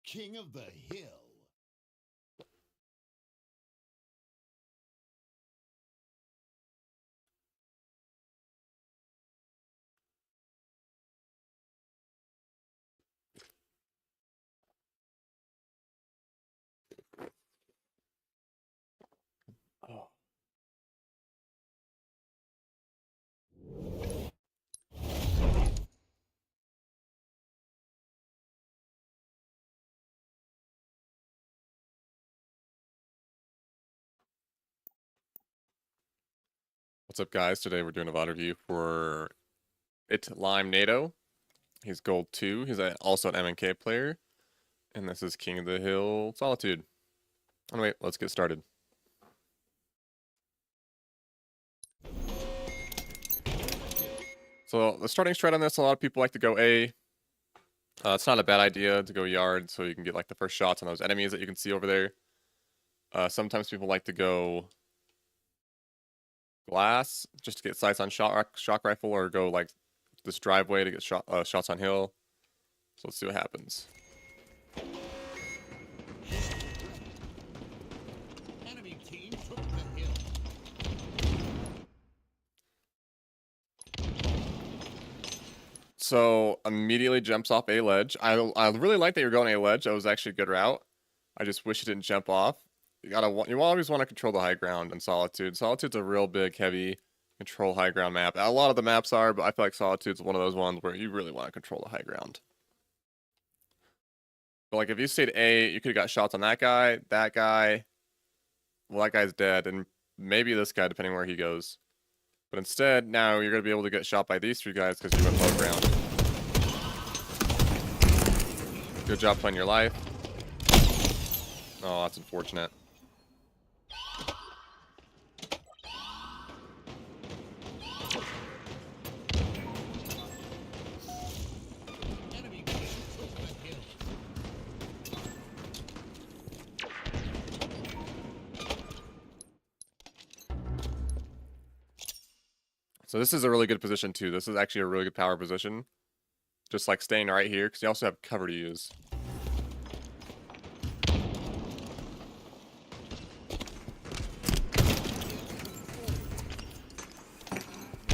King of the Hill. Oh. What's up, guys? Today we're doing a VOD review for Lime NATO. He's gold 2. He's also an MNK player. And this is King of the Hill Solitude. Anyway, let's get started. So the starting strat on this, a lot of people like to go A. It's not a bad idea to go yard so you can get like the first shots on those enemies that you can see over there. Sometimes people like to go glass just to get sights on shock rifle, or go like this driveway to get shots on hill. So let's see what happens. Enemy team took the hill. So immediately jumps off a ledge. I really like that you're going a ledge. That was actually a good route. I just wish it didn't jump off. You always want to control the high ground in Solitude. Solitude's a real big, heavy control high ground map. A lot of the maps are, but I feel like Solitude's one of those ones where you really want to control the high ground. But like if you stayed A, you could have got shots on that guy. Well, that guy's dead, and maybe this guy, depending where he goes. But instead, now you're going to be able to get shot by these 3 guys because you went low ground. Good job playing your life. Oh, that's unfortunate. Enemy team took the hill. So this is a really good position too. This is actually a really good power position. Just like staying right here, because you also have cover to use.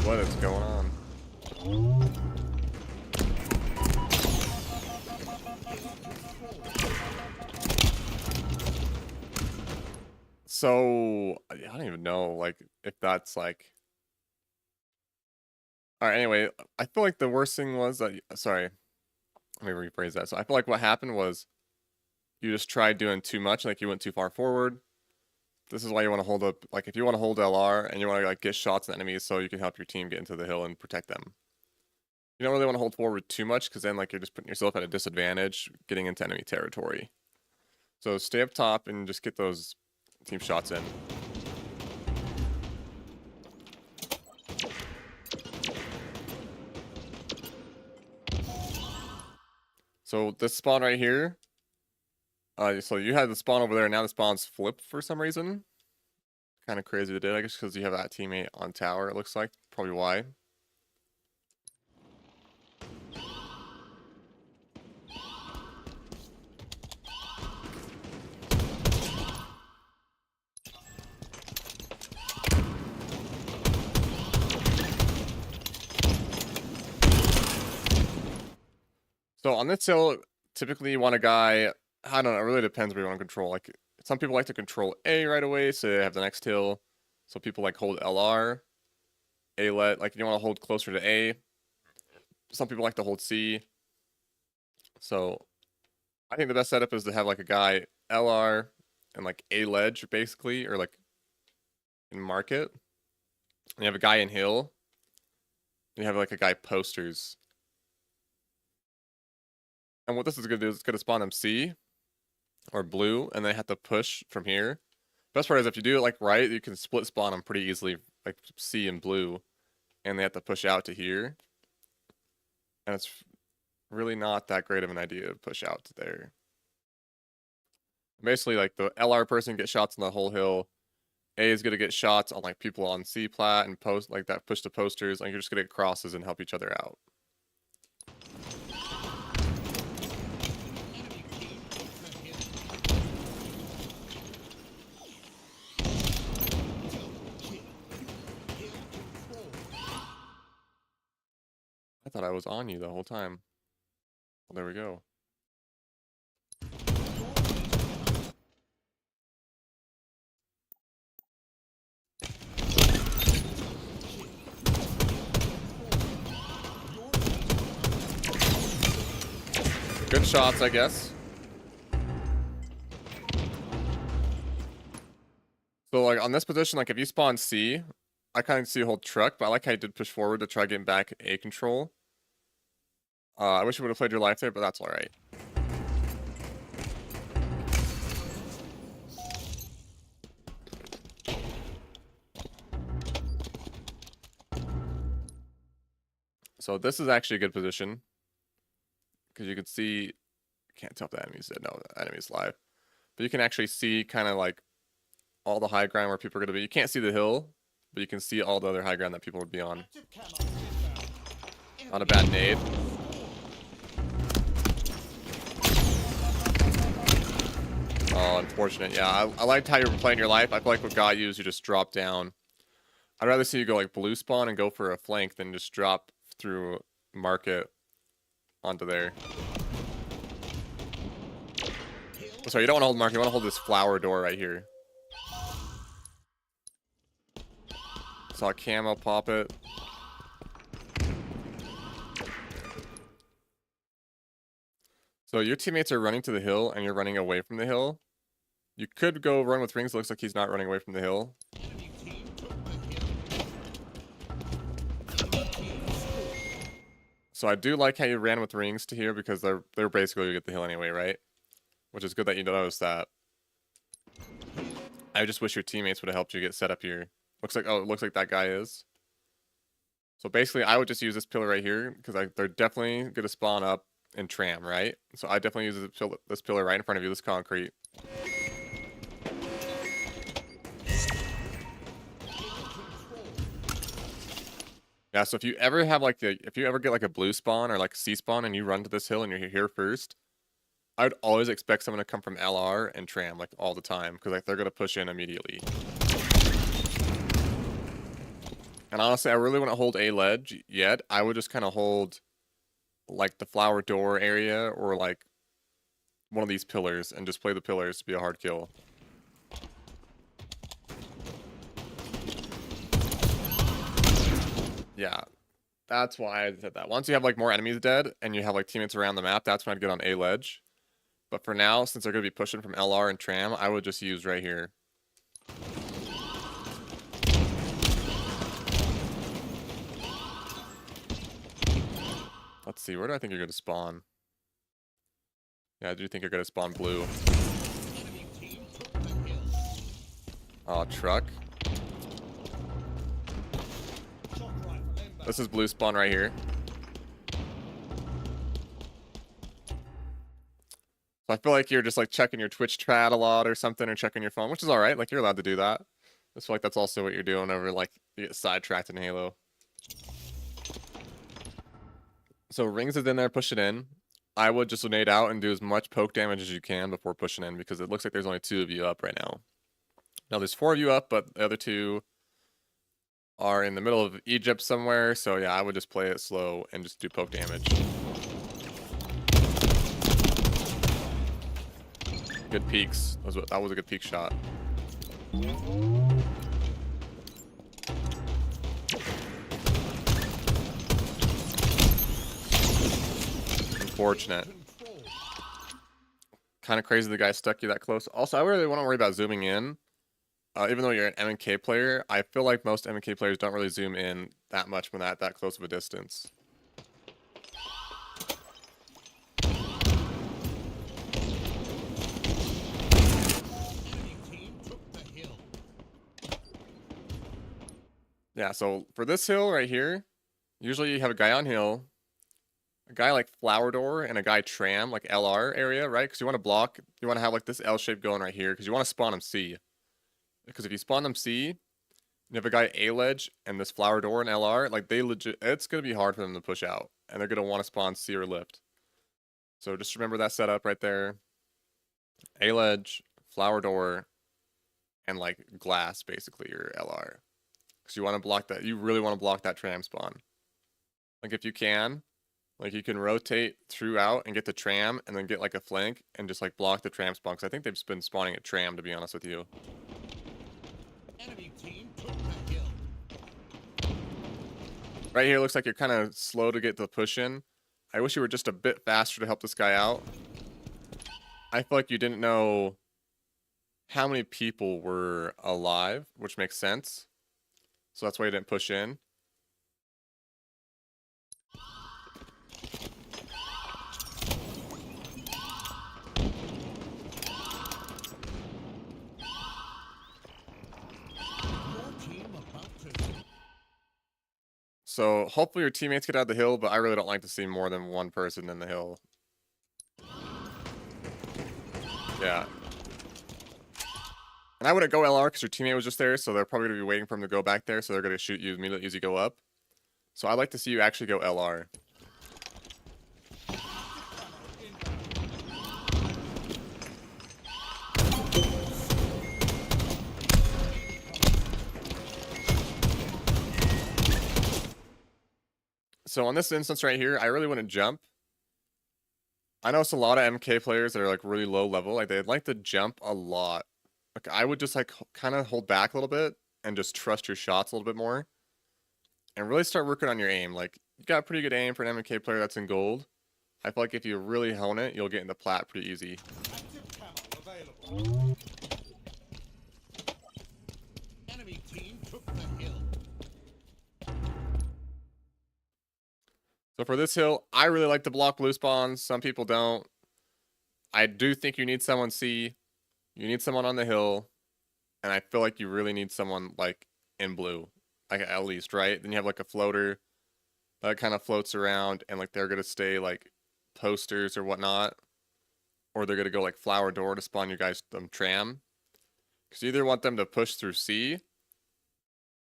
What is going on? So I don't even know like if that's like. All right, anyway, I feel like the worst thing was that, sorry, let me rephrase that. So I feel like what happened was you just tried doing too much, like you went too far forward. This is why you want to hold up, like if you want to hold LR and you want to like get shots at enemies so you can help your team get into the hill and protect them. You don't really want to hold forward too much because then like you're just putting yourself at a disadvantage getting into enemy territory. So stay up top and just get those team shots in. So this spawn right here, so you had the spawn over there, now the spawn's flipped for some reason. Kind of crazy to do, I guess, because you have that teammate on tower, it looks like. Probably why. So on this hill, typically you want a guy, I don't know, it really depends where you want to control. Like some people like to control A right away, so they have the next hill. So people like hold LR, like you want to hold closer to A. Some people like to hold C. So I think the best setup is to have like a guy LR and like A ledge basically, or like in market. And you have a guy in hill. And you have like a guy posters. And what this is going to do is it's going to spawn them C or blue, and they have to push from here. Best part is if you do it like right, you can split spawn them pretty easily, like C and blue, and they have to push out to here. And it's really not that great of an idea to push out to there. Basically, like the LR person gets shots on the whole hill. A is going to get shots on like people on C plat and post like that, push the posters. Like you're just going to get crosses and help each other out. I thought I was on you the whole time. Well, there we go. Good shots, I guess. So, like, on this position, like, if you spawn C, I kind of see you hold truck, but I like how you did push forward to try getting back A control. I wish you would have played your life there, but that's alright. So this is actually a good position. Because you can see... Can't tell if the enemy's dead. No, the enemy's live. But you can actually see kind of like all the high ground where people are going to be. You can't see the hill, but you can see all the other high ground that people would be on. Not a bad nade. Oh, unfortunate. Yeah, I liked how you were playing your life. I feel like what got you is you just drop down. I'd rather see you go like blue spawn and go for a flank than just drop through market onto there. Oh, sorry, you don't want to hold market. You want to hold this flower door right here. Saw camo pop it. So your teammates are running to the hill and you're running away from the hill. You could go run with rings. Looks like he's not running away from the hill. So I do like how you ran with rings to here because they're basically going to get the hill anyway, right? Which is good that you noticed that. I just wish your teammates would have helped you get set up here. Looks like, oh, it looks like that guy is. So basically, I would just use this pillar right here because they're definitely going to spawn up in tram, right? So I definitely use this pillar right in front of you, this concrete. Yeah, so if you ever have like if you ever get like a blue spawn or like a C spawn and you run to this hill and you're here first, I would always expect someone to come from LR and tram like all the time because like they're gonna push in immediately. And honestly, I really wouldn't hold A ledge yet. I would just kind of hold like the flower door area or like one of these pillars and just play the pillars to be a hard kill. Yeah, that's why I said that. Once you have like more enemies dead and you have like teammates around the map, that's when I'd get on A ledge. But for now, since they're going to be pushing from LR and tram, I would just use right here. Let's see, where do I think you're going to spawn? Yeah, I do think you're going to spawn blue. Oh, truck. This is blue spawn right here. So I feel like you're just like checking your Twitch chat a lot or something, or checking your phone, which is alright. Like, you're allowed to do that. I feel like that's also what you're doing whenever like you get sidetracked in Halo. So rings is in there pushing in. I would just nade out and do as much poke damage as you can before pushing in because it looks like there's only 2 of you up right now. Now there's 4 of you up, but the other 2 are in the middle of Egypt somewhere. So yeah, I would just play it slow and just do poke damage. Good peeks. That was a good peek shot. Unfortunate. Kind of crazy the guy stuck you that close. Also, I really want to worry about zooming in. Even though you're an MK player, I feel like most MK players don't really zoom in that much when that close of a distance. Yeah, so for this hill right here, usually you have a guy on hill, a guy like flower door, and a guy tram, like LR area, right? Because you want to block, you want to have like this L shape going right here, because you want to spawn them C. Because if you spawn them C, you have a guy A ledge and this flower door and LR, like they legit, it's going to be hard for them to push out. And they're going to want to spawn C or lift. So just remember that setup right there. A ledge, flower door, and like glass basically, or LR. Because you want to block that, you really want to block that tram spawn. Like if you can, like you can rotate throughout and get the tram and then get like a flank and just like block the tram spawn. Cause I think they've been spawning at tram, to be honest with you. Enemy team took the hill. Right here looks like you're kind of slow to get the push in. I wish you were just a bit faster to help this guy out. I feel like you didn't know how many people were alive, which makes sense. So that's why you didn't push in. Your team about to. So hopefully your teammates get out of the hill, but I really don't like to see more than one person in the hill. Yeah. And I wouldn't go LR because your teammate was just there, so they're probably going to be waiting for him to go back there, so they're going to shoot you immediately as you go up. So I'd like to see you actually go LR. So on this instance right here, I really wouldn't jump. I know it's a lot of MK players that are like really low level, like they'd like to jump a lot. Like I would just like kind of hold back a little bit and just trust your shots a little bit more. And really start working on your aim. Like you got pretty good aim for an MK player that's in gold. I feel like if you really hone it, you'll get into plat pretty easy. Active camo available. Enemy team took the hill. So for this hill, I really like to block blue spawns. Some people don't. I do think you need someone C. You need someone on the hill. And I feel like you really need someone like in blue. Like at least, right? Then you have like a floater that kind of floats around and like they're going to stay like posters or whatnot. Or they're going to go like flower door to spawn your guys tram. Because you either want them to push through C.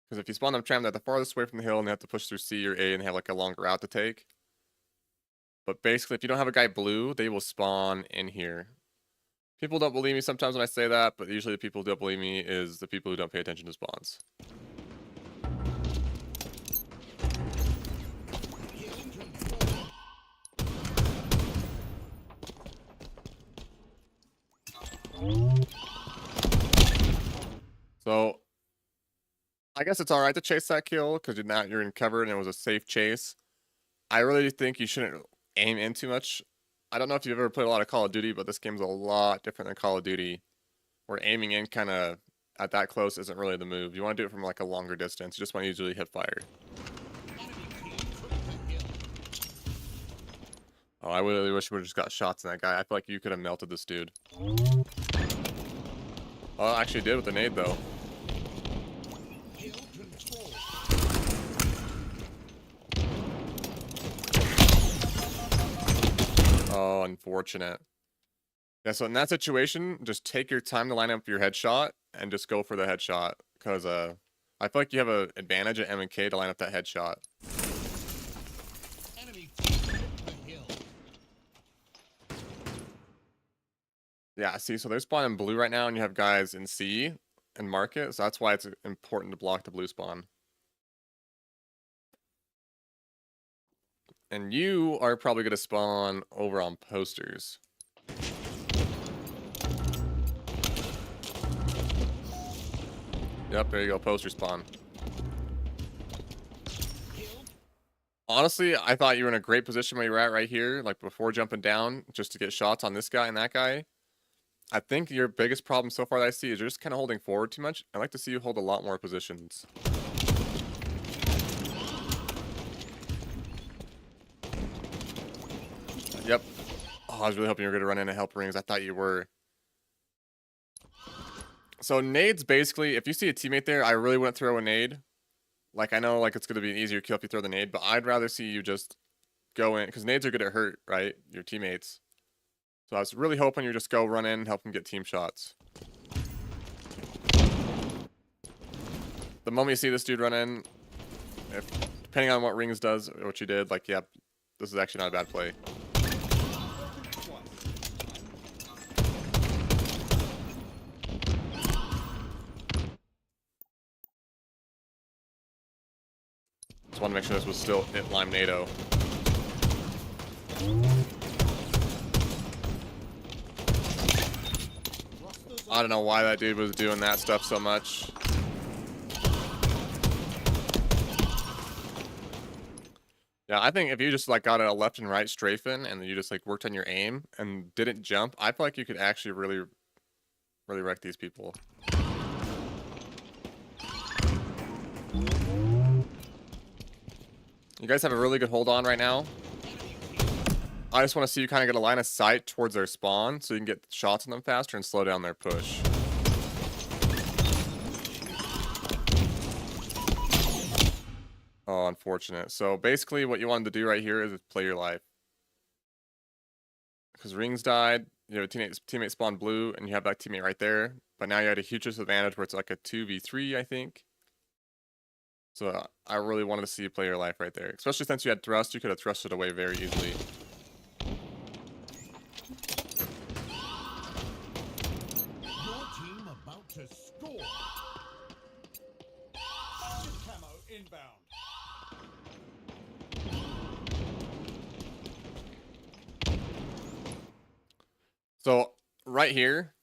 Because if you spawn them tram, they're the farthest away from the hill and they have to push through C or A and have like a longer route to take. But basically, if you don't have a guy blue, they will spawn in here. People don't believe me sometimes when I say that, but usually the people who don't believe me is the people who don't pay attention to spawns. So I guess it's alright to chase that kill because you're in cover and it was a safe chase. I really think you shouldn't aim in too much. I don't know if you've ever played a lot of Call of Duty, but this game's a lot different than Call of Duty, where aiming in kind of at that close isn't really the move. You want to do it from like a longer distance. You just want to usually hit fire. Oh, I really wish we would have just got shots in that guy. I feel like you could have melted this dude. Oh, I actually did with the nade though. Oh, unfortunate. Yeah, so in that situation, just take your time to line up your headshot and just go for the headshot. Because I feel like you have an advantage at M&K to line up that headshot. Enemy team took the hill. Yeah, see, so they're spawning blue right now, and you have guys in C and market, so that's why it's important to block the blue spawn. And you are probably going to spawn over on posters. Yep, there you go, poster spawn. Honestly, I thought you were in a great position where you were at right here, like before jumping down, just to get shots on this guy and that guy. I think your biggest problem so far that I see is you're just kind of holding forward too much. I'd like to see you hold a lot more positions. Yep. Oh, I was really hoping you were going to run in and help rings. I thought you were. So nades, basically, if you see a teammate there, I really wouldn't throw a nade. Like, I know like it's going to be an easier kill if you throw the nade, but I'd rather see you just go in. Because nades are going to hurt, right? Your teammates. So I was really hoping you just go run in and help them get team shots. The moment you see this dude run in, depending on what rings does or what you did, like, yep, this is actually not a bad play. want to make sure this was still it Lime NATO. I don't know why that dude was doing that stuff so much. Yeah, I think if you just like got a left and right strafing and then you just like worked on your aim and didn't jump, I feel like you could actually really wreck these people. You guys have a really good hold on right now. I just want to see you kind of get a line of sight towards their spawn so you can get shots on them faster and slow down their push. Oh, unfortunate. So basically what you wanted to do right here is play your life. Because Rings died, you have a teammate spawned blue, and you have that teammate right there. But now you had a huge disadvantage where it's like a 2v3, I think. So I really wanted to see you play your life right there. Especially since you had thrust, you could have thrusted away very easily. Your team about to score. Camo inbound. So right here,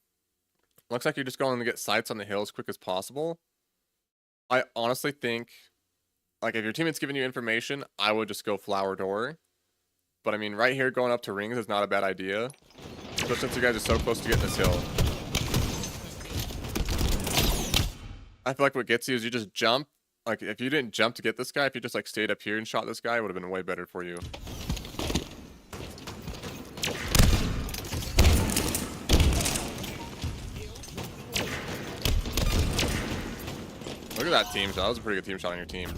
looks like you're just going to get sights on the hill as quick as possible. I honestly think, like, if your teammate's giving you information, I would just go flower door. But I mean, right here, going up to Rings is not a bad idea. Especially since you guys are so close to getting this hill. I feel like what gets you is you just jump. Like, if you didn't jump to get this guy, if you just, like, stayed up here and shot this guy, it would have been way better for you. Look at that team shot. That was a pretty good team shot on your team.